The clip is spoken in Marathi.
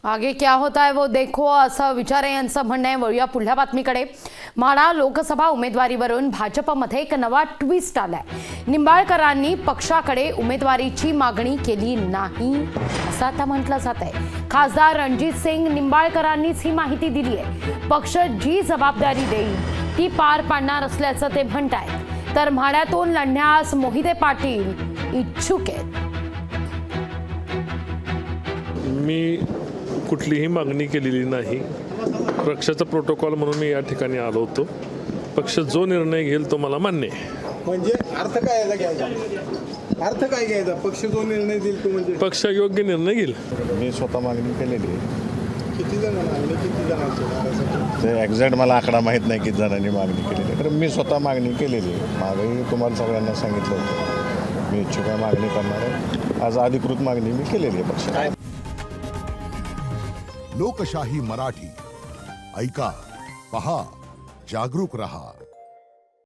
आगे क्या होता है वो देखो असं विचारे यांचं म्हणणं आहे। वळूया पुढल्या बातमीकडे। माढा लोकसभा उमेदवारीवरून भाजपमध्ये एक नवा ट्विस्ट आलाय। निंबाळकरांनी पक्षाकडे उमेदवारीची मागणी केली नाही असं आता म्हटलं जात आहे। खासदार रणजित सिंग निंबाळकरांनीच ही माहिती दिली आहे। पक्ष जी जबाबदारी देईल ती पार पाडणार असल्याचं ते म्हणतायत। तर म्हाड्यातून लढण्यास मोहिते पाटील इच्छुक आहेत। मी कुठलीही मागणी केलेली नाही। पक्षाचा प्रोटोकॉल म्हणून मी या ठिकाणी आलो होतो। पक्ष जो निर्णय घेईल तो मला मान्य आहे। म्हणजे अर्थ काय याचा घ्यायचा? अर्थ काय घ्यायचा? पक्ष जो निर्णय देईल तो म्हणजे पक्ष योग्य निर्णय घेईल। मी स्वतः मागणी केलेली आहे। किती जण आणि किती जणांचे ते एक्झॅक्ट मला आकडा माहीत नाही किती जणांनी मागणी केलेली आहे, तर मी स्वतः मागणी केलेली आहे। मागणी तुम्हाला सगळ्यांना सांगितलं होतं, मी इच्छुक आहे, मागणी करणार आहे। आज अधिकृत मागणी मी केलेली आहे पक्षाने। लोकशाही मराठी ऐका, पहा, जागरूक रहा।